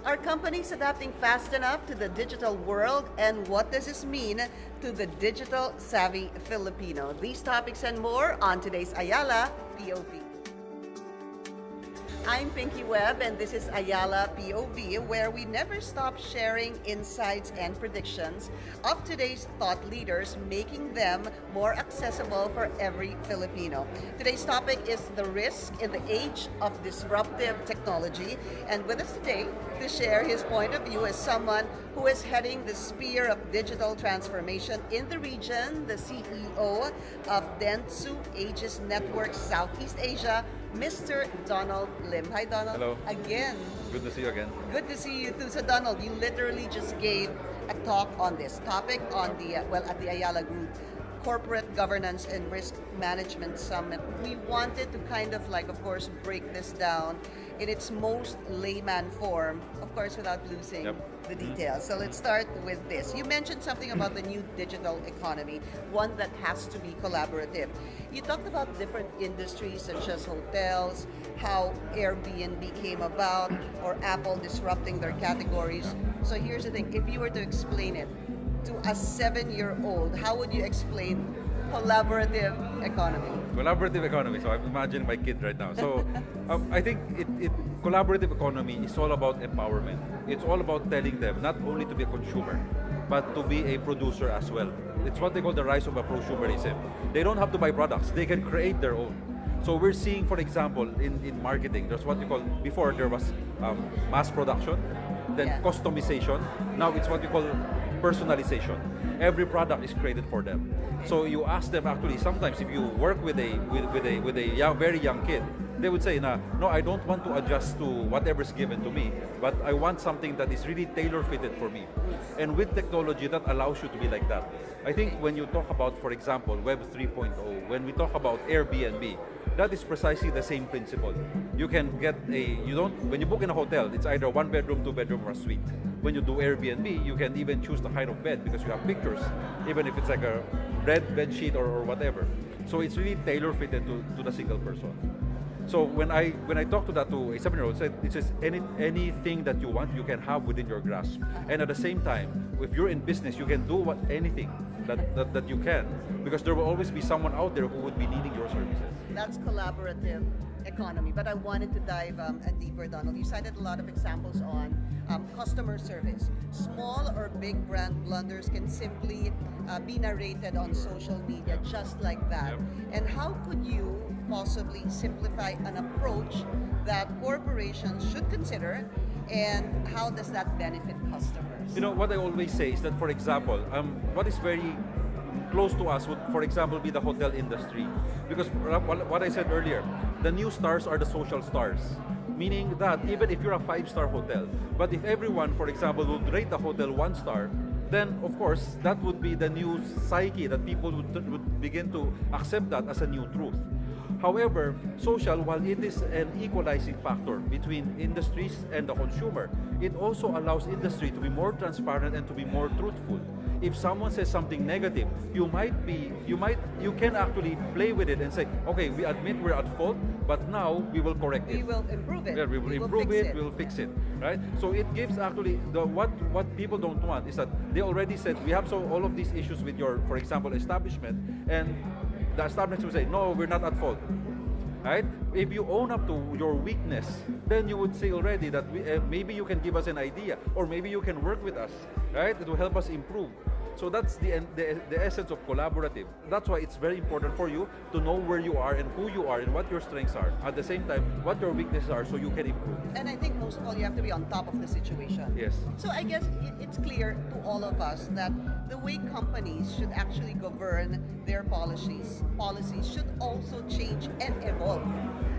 Are companies adapting fast enough to the digital world, and what does this mean to the digital savvy Filipino? These topics and more on today's Ayala POV. I'm Pinky Webb, and this is Ayala POV, where we never stop sharing insights and predictions of today's thought leaders, making them more accessible for every Filipino. Today's topic is the risk in the age of disruptive technology, and with us today to share his point of view as someone who is heading the sphere of digital transformation in the region, the CEO of Dentsu Aegis Network Southeast Asia, Mr. Donald Lim. Hi, Donald. Hello. Again. Good to see you again. Good to see you too. So, Donald, you literally just gave a talk on this topic on the at the Ayala Group Corporate Governance and Risk Management Summit. We wanted to kind of of course, break this down in its most layman form, of course, without losing the details. So let's start with this. You mentioned something about the new digital economy, one that has to be collaborative. You talked about different industries such as hotels, how Airbnb came about, or Apple disrupting their categories. So here's the thing, if you were to explain it to a 7-year-old, how would you explain collaborative economy? Collaborative economy. So I'm imagining my kid right now. So I think collaborative economy is all about empowerment. It's all about telling them not only to be a consumer, but to be a producer as well. It's what they call the rise of a prosumerism. They don't have to buy products. They can create their own. So we're seeing, for example, in marketing, there's what you call, before there was mass production, then customization. Now it's what you call personalization. Every product is created for them. So you ask them, actually, sometimes if you work with a very young kid, they would say, no, I don't want to adjust to whatever's given to me, but I want something that is really tailor-fitted for me. And with technology, that allows you to be like that. I think when you talk about, for example, Web 3.0, when we talk about Airbnb, that is precisely the same principle. You can get when you book in a hotel, it's either 1 bedroom, 2 bedroom, or a suite. When you do Airbnb, you can even choose the kind of bed because you have pictures, even if it's like a red bed sheet or whatever. So it's really tailor-fitted to the single person. So when I talk to that to a 7-year-old, it says anything that you want, you can have within your grasp. And at the same time, if you're in business, you can do anything that you can, because there will always be someone out there who would be needing your services. That's collaborative economy. But I wanted to dive deeper, Donald. You cited a lot of examples on customer service. Small or big brand blunders can simply be narrated on social media just like that. And how could you possibly simplify an approach that corporations should consider, and how does that benefit customers? You know, what I always say is that, for example, what is very close to us would, for example, be the hotel industry. Because what I said earlier, the new stars are the social stars. Meaning that even if you're a 5-star hotel, but if everyone, for example, would rate the hotel 1 star, then of course that would be the new psyche, that people would begin to accept that as a new truth. However, social, while it is an equalizing factor between industries and the consumer, it also allows industry to be more transparent and to be more truthful. If someone says something negative, you can actually play with it and say, okay, we admit we're at fault, but now we will correct it. We will improve it. Yeah, we will improve it, we will fix it, right? So it gives actually, what people don't want is that they already said, we have all of these issues with your, for example, establishment, and the establishment will say, no, we're not at fault. Right? If you own up to your weakness, then you would say already that maybe you can give us an idea, or maybe you can work with us, right? It will help us improve. So that's the essence of collaborative. That's why it's very important for you to know where you are and who you are and what your strengths are. At the same time, what your weaknesses are, so you can improve. And I think most of all, you have to be on top of the situation. Yes. So I guess it's clear to all of us that the way companies should actually govern their policies should also change and evolve.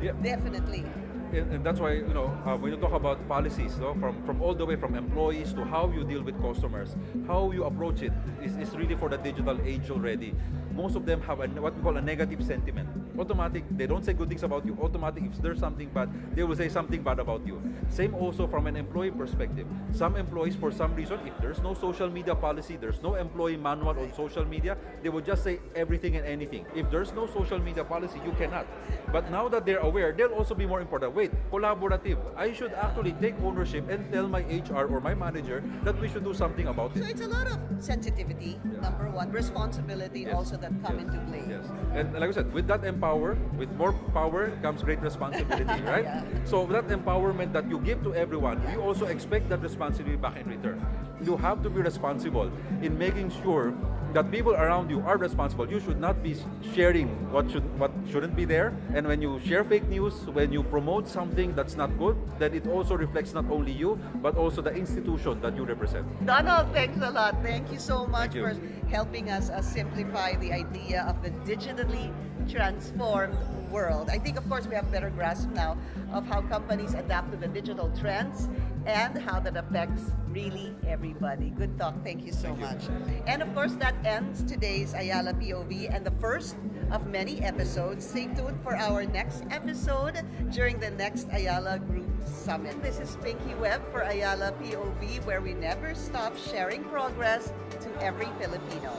Yeah. Definitely. And that's why, when you talk about policies, from all the way from employees to how you deal with customers, how you approach it is really for the digital age already. most of them have what we call a negative sentiment. Automatic, they don't say good things about you. Automatic, if there's something bad, they will say something bad about you. Same also from an employee perspective. Some employees, for some reason, if there's no social media policy, there's no employee manual on social media, they will just say everything and anything. If there's no social media policy, you cannot. But now that they're aware, they'll also be more important. Wait, collaborative. I should actually take ownership and tell my HR or my manager that we should do something about So it. it's a lot of sensitivity, number one, responsibility Yes. also that come Yes. into play. Yes. And like I said, with that with more power comes great responsibility, right? Yeah. So that empowerment that you give to everyone, you also expect that responsibility back in return. You have to be responsible in making sure that people around you are responsible. You should not be sharing what shouldn't be there. And when you share fake news, when you promote something that's not good, then it also reflects not only you, but also the institution that you represent. Donald, thanks a lot. Thank you so much Thank you. for helping us simplify the idea of the digitally transformed world. I think, of course, we have better grasp now of how companies adapt to the digital trends and how that affects really everybody. Good talk. Thank you so much. And of course, that ends today's Ayala POV and the first of many episodes. Stay tuned for our next episode during the next Ayala Group Summit. This is Pinky Webb for Ayala POV, where we never stop sharing progress to every Filipino.